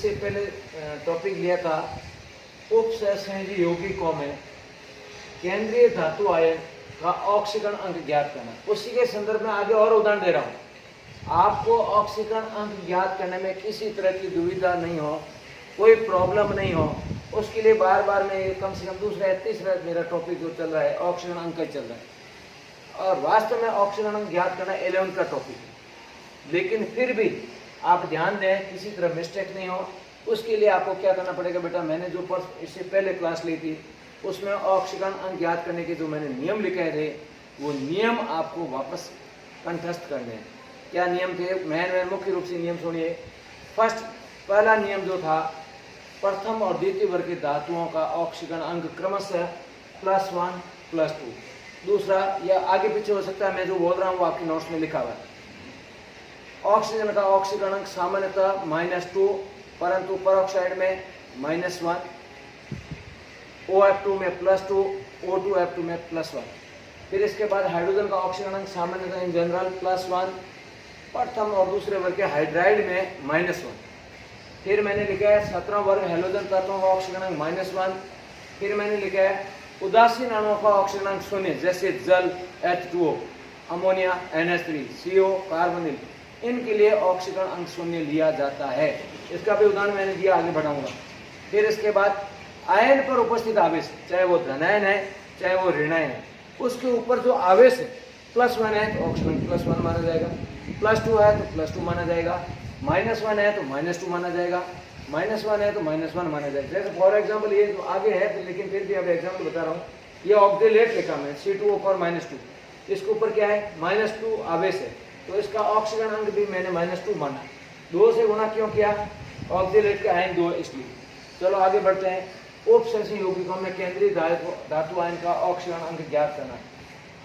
इससे पहले टॉपिक लिया था उपसंयोजी यौगिकों में केंद्रीय धातु आयन का ऑक्सीकरण अंक ज्ञात करना। उसी के संदर्भ में आगे और उदाहरण दे रहा हूँ। आपको ऑक्सीकरण अंक ज्ञात करने में किसी तरह की दुविधा नहीं हो, कोई प्रॉब्लम नहीं हो, उसके लिए बार बार मैं कम से कम दूसरा या तीसरा मेरा टॉपिक जो चल रहा है ऑक्सीकरण अंक चल रहा है, और वास्तव में ऑक्सीकरण अंक ज्ञात करना 11 का टॉपिक है। लेकिन फिर भी आप ध्यान दें, किसी तरह मिस्टेक नहीं हो, उसके लिए आपको क्या करना पड़ेगा बेटा, मैंने जो इससे पहले क्लास ली थी उसमें ऑक्सीकरण अंक ज्ञात करने के जो मैंने नियम लिखे थे वो नियम आपको वापस कंठस्थ करने हैं। क्या नियम थे? मैं मुख्य रूप से नियम सुनिए। पहला नियम जो था, प्रथम और द्वितीय वर्ग की धातुओं का ऑक्सीकरण अंक क्रमशः +1 +2। दूसरा, या आगे पीछे हो सकता है, मैं जो बोल रहा हूँ वो आपकी नोट्स में लिखा हुआ है। ऑक्सीजन का ऑक्सीकरण अंक सामान्यतः -2, परंतु परऑक्साइड में -1, OF2 में +2, O2F2 में +1। फिर इसके बाद हाइड्रोजन का ऑक्सीकरण अंक सामान्यतः इन जनरल +1, प्रथम और दूसरे वर्ग के हाइड्राइड में -1। फिर मैंने लिखा है 17 वर्ग हेलोजन तत्वों का ऑक्सीकरण अंक -1। फिर मैंने लिखा है उदासीन अणुओं का ऑक्सीकरण अंक 0, जैसे जल H2O, ammonia NH3, CO carbonyl, इनके लिए ऑक्सीकरण अंक 0 लिया जाता है। इसका भी उदाहरण मैंने दिया, आगे बढ़ाऊंगा। फिर इसके बाद आयन पर उपस्थित आवेश, चाहे वो धनायन है चाहे वो ऋणायन है, उसके ऊपर जो आवेश है +1 है तो ऑक्सीकरण +1 माना जाएगा, +2 है तो +2 माना जाएगा, -1 है तो -2 माना जाएगा, -1 है तो -1 माना जाएगा। जैसे फॉर एग्जाम्पल ये तो आगे है तो, लेकिन फिर भी अब एग्जाम्पल बता रहा हूँ। ये ऑक्सीलेट लिखा मैं C2O पर -2, इसके ऊपर क्या है -2 आवेश है, तो इसका ऑक्सीकरण अंक भी मैंने -2 माना। 2 से गुणा क्यों किया? ऑक्सीलेट के आयन 2 इसलिए। चलो आगे बढ़ते हैं। उपसंयोजी यौगिकों में केंद्रीय धातु आयन का ऑक्सीकरण अंक ज्ञात करना।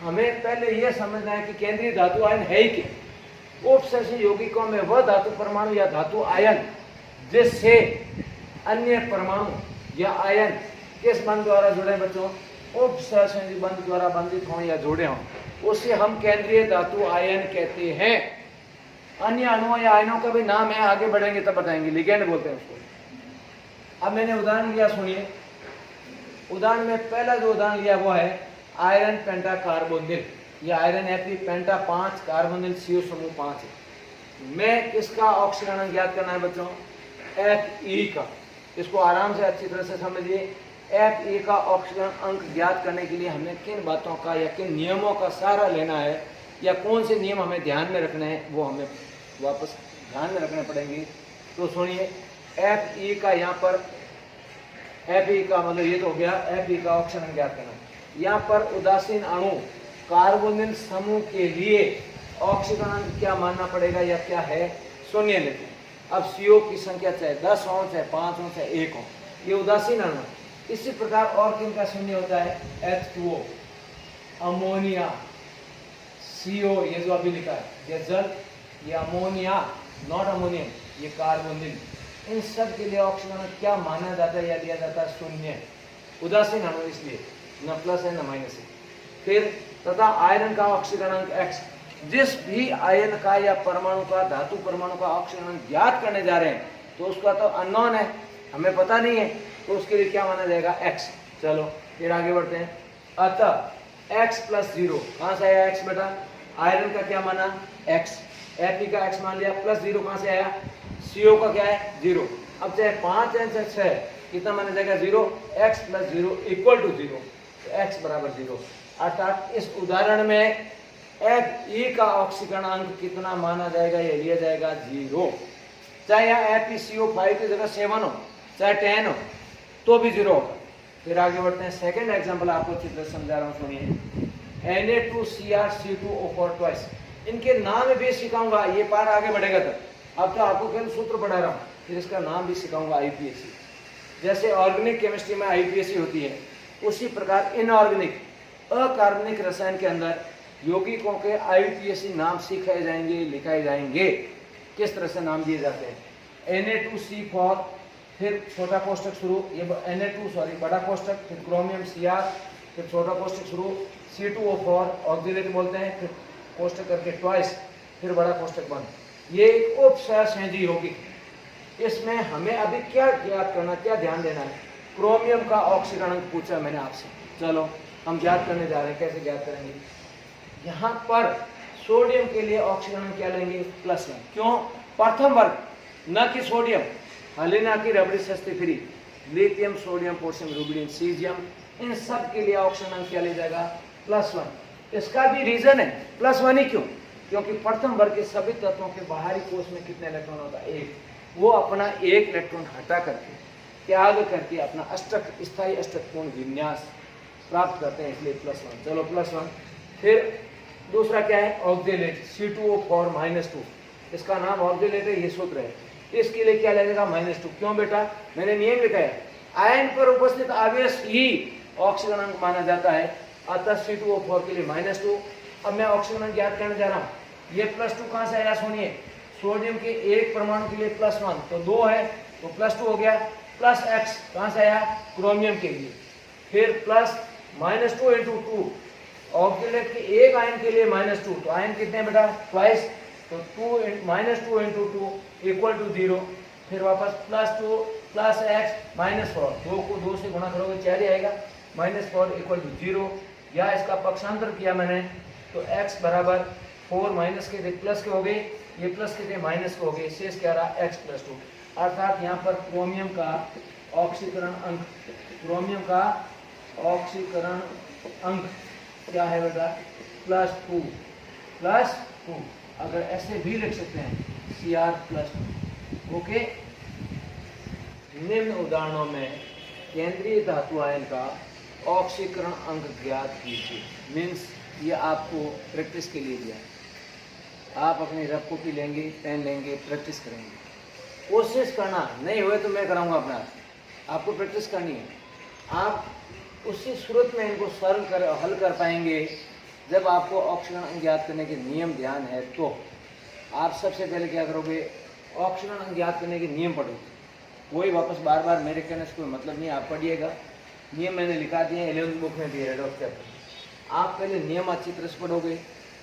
हमें पहले यह समझना है कि केंद्रीय धातु आयन है ही क्या। उपसंयोजी यौगिकों में वह धातु परमाणु या धातु आयन जिससे अन्य परमाणु या आयन किस बंध द्वारा जुड़े बच्चों? उपसंयोजी बंध द्वारा बंधित हों या जुड़े हों, उसे हम केंद्रीय धातु आयन कहते हैं। अन्य अणुओं या आयनों का भी नाम है, आगे बढ़ेंगे तब बताएंगे, लिगेंड बोलते हैं उसको। अब मैंने उदाहरण लिया, सुनिए। उदाहरण में पहला जो उदाहरण लिया वो है आयरन पेंटाकार्बोनिल। ये आयरन Fe पेंटा 5 कार्बोनिल CO समूह 5 है। मैं किसका ऑक्सीकरण अंक ज्ञात करना है बच्चों? Fe का। इसको आराम से अच्छी तरह से समझिए। Fe का ऑक्सीकरण अंक ज्ञात करने के लिए हमें किन बातों का या किन नियमों का सहारा लेना है, या कौन से नियम हमें ध्यान में रखने हैं, वो हमें वापस ध्यान में रखने पड़ेंगे। तो सुनिए, Fe का यहाँ पर Fe का मतलब ये तो हो गया Fe का ऑक्सीकरण ज्ञात करना। यहाँ पर उदासीन अणु कार्बोनिल समूह के लिए ऑक्सीकरण अंक क्या मानना पड़ेगा या क्या है? 0 लेते हैं। अब CO की संख्या चाहे 10 हो, चाहे 5 हो, चाहे 1 हो, ये उदासीन अणु। इसी प्रकार और किन का 0 होता है? H2O, अमोनिया, CO, ये जो अभी लिखा है, ये जल, ये अमोनिया, नॉट अमोनियम, ये कार्बोनिल, इन सब के लिए ऑक्सीकरण क्या माना जाता है या दिया जाता है? 0। उदासीन अणु, इसलिए न प्लस है न माइनस है। फिर तथा आयरन का ऑक्सीकरण अंक X। जिस भी आयन का या परमाणु का, धातु परमाणु का ऑक्सीकरण ज्ञात करने जा रहे हैं तो उसका तो अननोन है, हमें पता नहीं है, तो उसके लिए क्या माना जाएगा? X। चलो फिर आगे बढ़ते हैं। अतः X + 0, कहाँ से आया X बेटा? आयरन का क्या माना? X। Fe का X मान लिया, +0 कहाँ से आया? CO का क्या है? 0। अब चाहे 5 है चाहे 6 है, कितना माना जाएगा? 0। X + 0 = 0, तो X = 0। अर्थात इस उदाहरण में Fe का ऑक्सीकरण अंक कितना माना जाएगा? ये लिया जाएगा 0। चाहे यहाँ FeCO5 की जगह 7 हो, चाहे 10 हो, तो भी 0 होगा। फिर आगे बढ़ते हैं। सेकेंड एग्जाम्पल आपको अच्छी तरह समझा रहा हूँ, सुनिए। Na2Cr C2O4 इनके नाम भी सिखाऊंगा, ये पार आगे बढ़ेगा तब। अब तो आपको केवल सूत्र पढ़ा रहा हूँ, फिर इसका नाम भी सिखाऊंगा, IUPAC। जैसे ऑर्गेनिक केमिस्ट्री में IUPAC होती है, उसी प्रकार इनऑर्गेनिक अकार्बनिक रसायन के अंदर यौगिकों के IUPAC नाम सिखाए जाएंगे, लिखाए जाएंगे। किस तरह से नाम दिए जाते हैं? Na2C4, फिर छोटा कोष्टक शुरू, ये Na2 बड़ा कोष्टक, फिर क्रोमियम Cr, फिर छोटा कोष्टक शुरू, C2O4 ऑक्सीलेट बोलते हैं, फिर कोष्टक करके ट्वाइस, फिर बड़ा कोष्टक बंद। ये एक उपसंयोजी यौगिक। इसमें हमें अभी क्या ज्ञात करना, क्या ध्यान देना है, क्रोमियम का ऑक्सीकरण अंक पूछा मैंने आपसे। चलो हम ज्ञात करने जा रहे हैं, कैसे ज्ञात करेंगे। यहाँ पर सोडियम के लिए ऑक्सीकरण क्या लेंगे, +1। क्यों, प्रथम वर्ग, न कि सोडियम, हाले ना कि रबड़ी सस्ती free, lithium, sodium, potassium, rubidium, caesium, इन सब के लिए ऑक्सीकरण क्या ले जाएगा, +1। इसका भी रीजन है +1 ही, क्यों, क्योंकि प्रथम वर्ग के सभी तत्वों के बाहरी कोश में कितने इलेक्ट्रॉन होता है, 1। वो अपना 1 इलेक्ट्रॉन हटा करके, त्याग करके अपना अष्टक, स्थायी अष्टकोण विन्यास प्राप्त करते हैं, इसलिए +1। चलो +1। फिर दूसरा क्या है, ऑक्जेलेट, C2O4 -2, इसका नाम ऑक्जेलेट है, ये सूत्र है। इसके लिए क्या लगेगा, -2। क्यों बेटा, मैंने नियम लिखा है, आयन पर उपस्थित आवेश ही ऑक्सीकरण अंक माना जाता है, अतः C2O4 के लिए -2। अब मैं ऑक्सीकरण ज्ञात करने जा रहा हूँ। ये +2 कहाँ से आया, सुनिए, सोडियम के 1 परमाणु के लिए +1 तो 2 है, तो +2 हो गया। +X कहाँ से आया, क्रोमियम के लिए, फिर +-2 × 2, ऑक्जेलेट के 1 आयन के लिए -2, तो आयन कितने बेटा, ट्वाइस, तो -2 × 2 = 0। फिर वापस +2 +X -4, 2 को 2 से गुणा करोगे 4 ही आएगा, -4 = 0। या इसका पक्षांतर किया मैंने, तो x बराबर 4 माइनस के थे प्लस के हो गए, ये प्लस के थे माइनस के हो गए, शेष क्या रहा, x + 2। अर्थात यहाँ पर क्रोमियम का ऑक्सीकरण अंक, क्रोमियम का ऑक्सीकरण अंक क्या है बेटा, +2। अगर ऐसे भी लिख सकते हैं, Cr +2। ओके। निम्न उदाहरणों में केंद्रीय धातु आयन का ऑक्सीकरण अंक ज्ञात कीजिए। मीन्स ये आपको प्रैक्टिस के लिए दिया है, आप अपनी रफ कॉपी लेंगे, पेन लेंगे, प्रैक्टिस करेंगे। कोशिश करना, नहीं हुए तो मैं कराऊंगा अपना, आपको प्रैक्टिस करनी है। आप उसी सूरत में इनको हल कर पाएंगे जब आपको ऑक्सीकरण अंक ज्ञात करने के नियम ध्यान है। तो आप सबसे पहले क्या करोगे, ऑक्सीकरण अंक ज्ञात करने के नियम पढ़ोगे। वही वापस बार बार मेरे कहने से कोई मतलब नहीं, आप पढ़िएगा। नियम मैंने लिखा दिए, 11th बुक में दिए, हेड ऑफ चैप्टर। आप पहले नियम अच्छी तरह से पढ़ोगे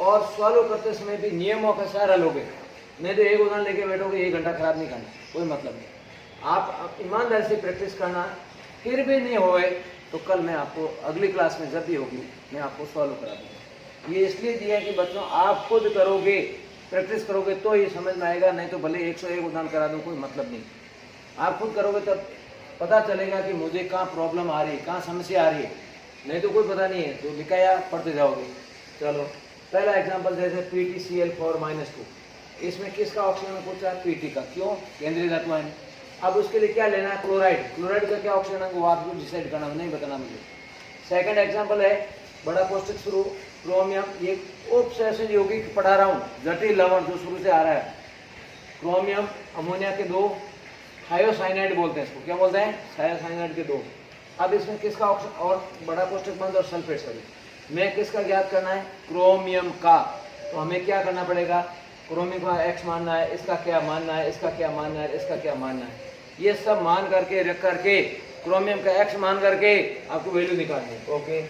और सॉल्व करते समय भी नियमों का सहारा लोगे। नहीं तो एक उदाहरण लेके बैठोगे, 1 घंटा खराब नहीं करना, कोई मतलब नहीं। आप ईमानदारी से प्रैक्टिस करना, फिर भी नहीं होए तो कल मैं आपको अगली क्लास में जब भी होगी मैं आपको सॉल्व करा दूँगा। ये इसलिए दिया है कि बच्चों आप खुद करोगे, प्रैक्टिस करोगे तो ही समझ में आएगा, नहीं तो भले 101 उदाहरण करा दूँ, कोई मतलब नहीं। आप खुद करोगे तब पता चलेगा कि मुझे कहाँ प्रॉब्लम आ रही है, कहाँ समस्या आ रही है, नहीं तो कोई पता नहीं है, तो लिखाया पढ़ते जाओगे। चलो पहला एग्जांपल जैसे PtCl4 -2, इसमें किसका ऑक्सीकरण पूछा है, Pt का। क्यों, केंद्रीय धातु आयन। अब उसके लिए क्या लेना है, क्लोराइड। क्लोराइड का क्या ऑक्सीकरण है वो आपको डिसाइड करना, नहीं बताना मुझे। सेकंड एग्जांपल है, बड़ा कोष्टक शुरू, क्रोमियम, ये उपसहसंयोगी यौगिक पढ़ा रहा हूँ, जटिल लवण जो शुरू से आ रहा है। क्रोमियम अमोनिया के 2 थायोसाइनाइड बोलते हैं इसको, क्या बोलते हैं, थायोसाइनाइड के 2। अब इसमें किसका ऑक्सीजन, और बड़ा कोष्टक बंद और सल्फेट सॉरी, में किसका ज्ञात करना है, क्रोमियम का। तो हमें क्या करना पड़ेगा, क्रोमियम का x मानना है, इसका क्या मानना है, इसका क्या मानना है, इसका क्या मानना है, ये सब मान करके रख करके क्रोमियम का x मान करके आपको वैल्यू निकालनी है। ओके,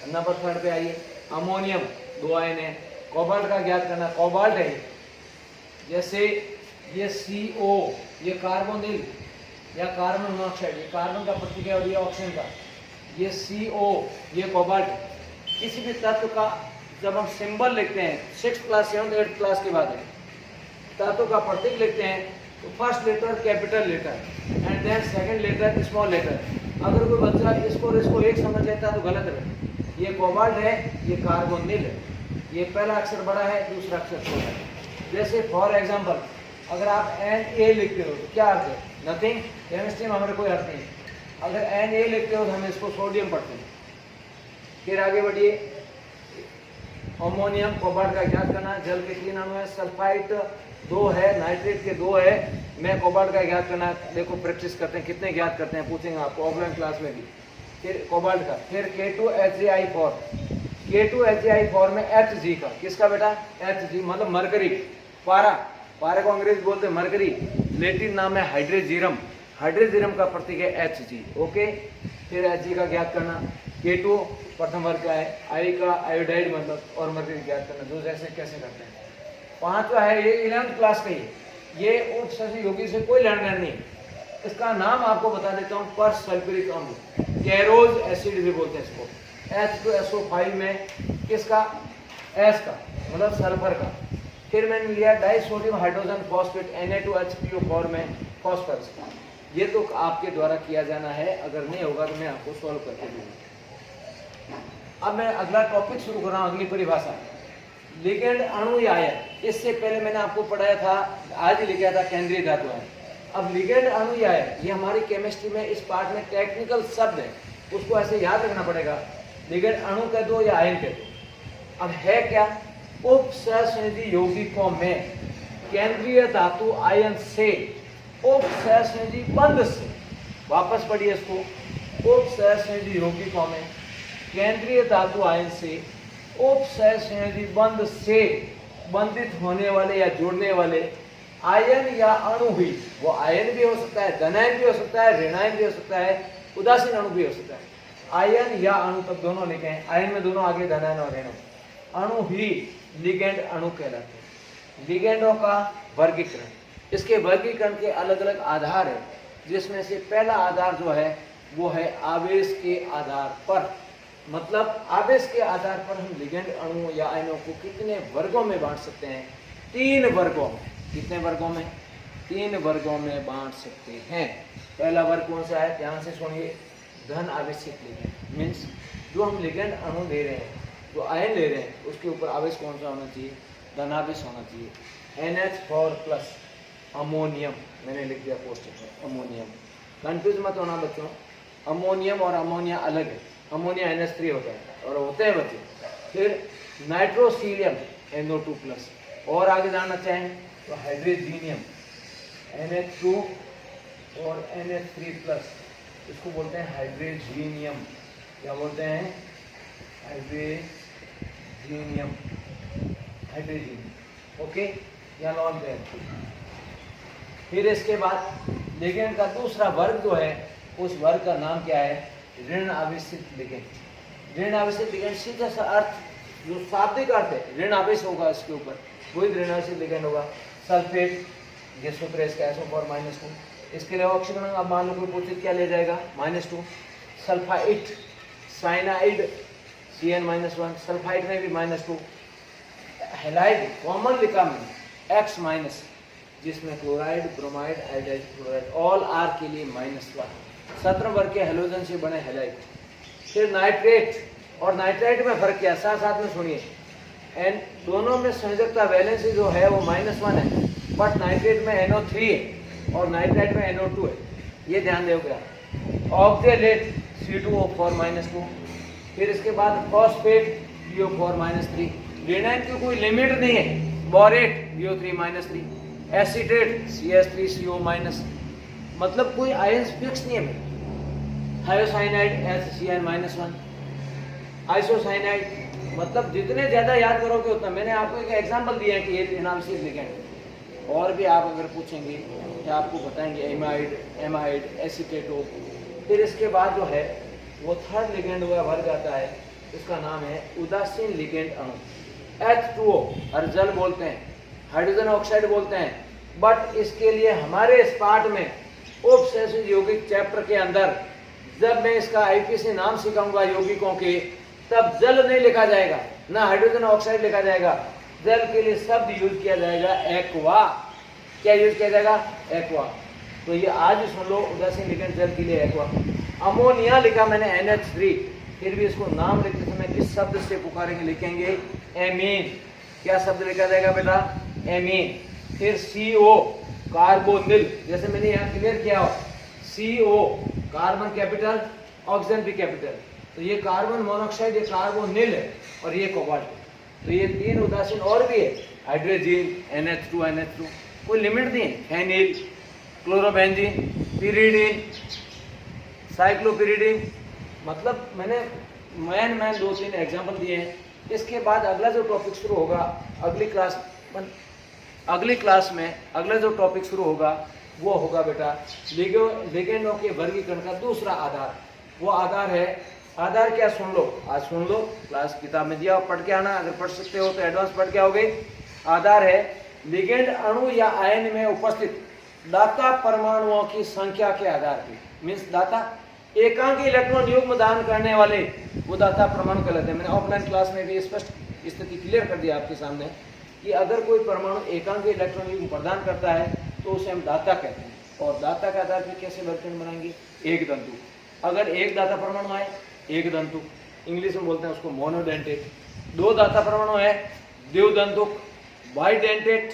नंबर 3 पे आइए, अमोनियम 2 आयन है, कोबाल्ट का ज्ञात करना, कोबाल्ट है जैसे ये CO, ये कार्बोनिल या कार्बन मोनोऑक्साइड, ये कार्बन का प्रतीक है और ये ऑक्सीजन का, ये CO, ये कोबाल्ट। किसी भी तत्व का जब हम सिंबल लिखते हैं 6th class 7th 8th class के बाद तत्व का प्रतीक लिखते हैं तो first letter capital letter and then second letter small letter. अगर कोई बच्चा इसको एक समझ लेता है तो गलत है। ये कोबाल्ट है, ये कार्बोनिल है, ये पहला अक्षर बड़ा है, दूसरा अक्षर छोटा है। जैसे फॉर एग्जाम्पल अगर आप Na लिखते हो तो क्या अर्थ है, नथिंग, केमिस्ट्री में हमारे कोई अर्थ नहीं। अगर Na लिखते हो तो हम इसको सोडियम पढ़ते हैं। फिर आगे बढ़िए, अमोनियम कोबाल्ट का ज्ञात करना, जल के 3 अणु है, सल्फाइट 2 है, नाइट्रेट के 2 है, मैं कोबाल्ट का ज्ञात करना। देखो प्रैक्टिस करते हैं, कितने ज्ञात करते हैं पूछेंगे आपको ऑफलाइन क्लास में भी। फिर कोबाल्ट का, फिर K2HgI4, K2HgI4 में Hg का, किसका बेटा, Hg मतलब मरकरी, पारा, पारे को अंग्रेजी बोलते हैं मरकरी, लेटिन नाम है हाइड्रोजीरम, हाइड्रोजीरम का प्रतीक है Hg। ओके, फिर Hg का ज्ञात करना, K2 प्रथम वर्ग का है, आई का आयोडाइड मतलब, और मरकरी ज्ञात करना, जो जैसे कैसे करते हैं। 5वां है, ये 11th क्लास का ही, ये उपसर्जक यौगिक से कोई लेना देना नहीं। इसका नाम आपको बता देता हूँ, पर सल्फ्यूरिक अम्ल, कैरोज एसिड भी बोलते हैं इसको। H2SO5 में किसका, एस का, मतलब सल्फर का। फिर मैंने लिया डाइसोडियम हाइड्रोजन फॉस्फेट Na2HPO4 में फॉस्फरस का। ये तो आपके द्वारा किया जाना है, अगर नहीं होगा तो मैं आपको सॉल्व करके दूंगा। अब मैं अगला टॉपिक शुरू कर रहा हूँ, अगली परिभाषा, लिगेंड अणु या आयन। इससे पहले मैंने आपको पढ़ाया था, आज ही लिखा था केंद्रीय धातु आयन। अब लिगेंड अणु या आयन, ये हमारी केमिस्ट्री में इस पार्ट में टेक्निकल शब्द है, उसको ऐसे याद रखना पड़ेगा। लिगेंड अणु कह दो या आयन कह दो। अब है क्या, उपसहसंयोजी यौगिकों में केंद्रीय धातु आयन से उपसहसंयोजी बंध से, वापस पढ़िए इसको, उपसहसंयोजी यौगिकों में केंद्रीय धातु आयन से उपसहसंयोजी बंध से बंधित होने वाले या जुड़ने वाले आयन या अणु ही, वो आयन भी हो सकता है, धनायन भी हो सकता है, ऋणायन भी हो सकता है, उदासीन अणु भी हो सकता है। आयन या अणु तक दोनों लिखे हैं, आयन में दोनों आगे धनायन और ऋण, अणु ही लिगेंड अणु कहलाते हैं। लिगेंडों का वर्गीकरण, इसके वर्गीकरण के अलग अलग आधार है, जिसमें से पहला आधार जो है वो है आवेश के आधार पर। मतलब आवेश के आधार पर हम लिगेंड अणु या आयनों को कितने वर्गों में बांट सकते हैं, 3 वर्गों में। कितने वर्गों में, 3 वर्गों में बांट सकते हैं। पहला वर्ग कौन सा है, ध्यान से सुनिए, धन आवेशित लिगेंड, मीन्स जो हम लिगेंड अणु ले रहे हैं, जो आयन ले रहे हैं, उसके ऊपर आवेश कौन सा होना चाहिए, धनावेश होना चाहिए। NH4+ अमोनियम, मैंने लिख दिया पोस्टर में अमोनियम, कंफ्यूज मत होना बच्चों, अमोनियम और अमोनिया अलग है, अमोनिया NH3 होता है और होते हैं बच्चे। फिर नाइट्रोसीलियम NO2+, और आगे जानना चाहें तो हाइड्रोजीनियम NH2 और NH3+, इसको बोलते हैं हाइड्रोजीनियम। क्या बोलते हैं, हाइड्रोजीनियम, हाइड्रोजीनियम, ओके, या नॉन देयर। फिर इसके बाद लिगेंड का दूसरा वर्ग जो है, उस वर्ग का नाम क्या है, ऋण आवेशित लिगेंड। ऋण आवेशित लिगेंड सीधा सा अर्थ, जो शाब्दिक अर्थ है, ऋण आवेश होगा इसके ऊपर, कोई ऋण आवेशित लिगेंड होगा। सल्फेट, ये सूत्र है इसका SO4-2। इसके लिए ऑक्सीजन अब मान लो कोई पूछे क्या ले जाएगा, -2। सल्फाइड, साइनाइड CN-1, सल्फाइड में भी -2। हैलाइड कॉमन लिखा मैंने X-, जिसमें chloride, bromide, iodide, chloride, all are के लिए -1। 17 वर्ग के हेलोजन से बने हैलाइड। फिर नाइट्रेट और नाइट्राइट में फर्क क्या, साथ साथ में सुनिए। एन दोनों में संयोजकता वैलेंसी जो है वो -1 है, बट नाइट्रेट में NO3 है और नाइट्राइट में NO2 है, ये ध्यान दोगे। Oxalate C2O4-2। फिर इसके बाद फॉस्फेट BO4-3। ऋणायन की कोई लिमिट नहीं है, बोरेट BO3-3, एसीटेट CS3CO-, मतलब कोई आयंस फिक्स नहीं है। हायोसाइनाइड HCl-1, आइसोसाइनाइड, मतलब जितने ज्यादा याद करोगे उतना। मैंने आपको एक एग्जांपल दिया है कि ये एनालिसिस लिगेंड, और भी आप अगर पूछेंगे तो आपको बताएंगे एमाइड, एमाइड, एसीटेटो। फिर इसके बाद जो है वो थर्ड लिगेंड हुआ वर्ग आता है, इसका नाम है उदासीन लिगेंड अणु। H2O हर जल बोलते हैं, हाइड्रोजन ऑक्साइड बोलते हैं, बट इसके लिए हमारे इस पार्ट में उपसहसंयोजी यौगिक चैप्टर के अंदर जब मैं इसका IPC नाम सिखाऊंगा यौगिकों के, तब जल नहीं लिखा जाएगा, ना हाइड्रोजन ऑक्साइड लिखा जाएगा। जल के लिए शब्द यूज किया जाएगा एक्वा। क्या यूज किया जाएगा, एक्वा। तो ये आज सुन लो, उदासीन लिगेंड जल के लिए एक्वा। अमोनिया लिखा मैंने NH3, फिर भी इसको नाम लिखते समय किस शब्द से पुकारेंगे, लिखेंगे एमीन। क्या शब्द लिखा जाएगा बेटा, एमीन। फिर CO कार्बोनिल, जैसे मैंने यहाँ क्लियर किया हो, CO कार्बन कैपिटल, ऑक्सीजन भी कैपिटल, तो ये कार्बन मोनोऑक्साइड, ये कार्बोनिल है, और ये कोबाल्ट। तो ये 3 उदासीन और भी है, हाइड्रोजीन, NH2, कोई लिमिट नहीं है। फेनिल, क्लोरोबेंजीन, पिरिडीन, साइक्लोपिरिडीन, मतलब मैंने मैन 2-3 एग्जाम्पल दिए हैं। इसके बाद अगला जो टॉपिक शुरू होगा अगली क्लास में अगला जो टॉपिक शुरू होगा वो होगा बेटा लिगेंडों के वर्गीकरण का दूसरा आधार। वो आधार है, आधार क्या, सुन लो, आज सुन लो, क्लास किताब में दिया, पढ़ के आना, अगर पढ़ सकते हो तो एडवांस पढ़ के आओगे। आधार है लिगेंड अणु या आयन में उपस्थित दाता परमाणुओं की संख्या के आधार पर, मीन्स दाता एकांकी इलेक्ट्रॉन युग्म दान करने वाले वो दाता परमाणु कहलाते हैं। मैंने ऑफलाइन क्लास में भी स्पष्ट स्थिति क्लियर कर दिया आपके सामने कि अगर कोई परमाणु एकांकी इलेक्ट्रॉन युग्म प्रदान करता है तो उसे हम दाता कहते हैं। और दाता के आधार पर कैसे वर्गीकरण बनाएंगे, एक दंतु, अगर एक दाता परमाणु है एक दंतु, इंग्लिश में बोलते हैं उसको मोनोडेंटेट। दो दाता परमाणु है द्विदंतुक, बाइडेंटेट।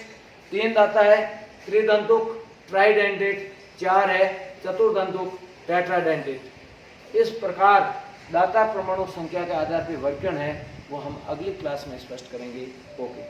तीन दाता है त्रिदंतुक, ट्राइडेंटेट। चार है चतुर्दंतुक, टेट्राडेंटेट। इस प्रकार दाता परमाणु संख्या के आधार पर वर्गीकरण है वो हम अगली क्लास में स्पष्ट करेंगे। ओके।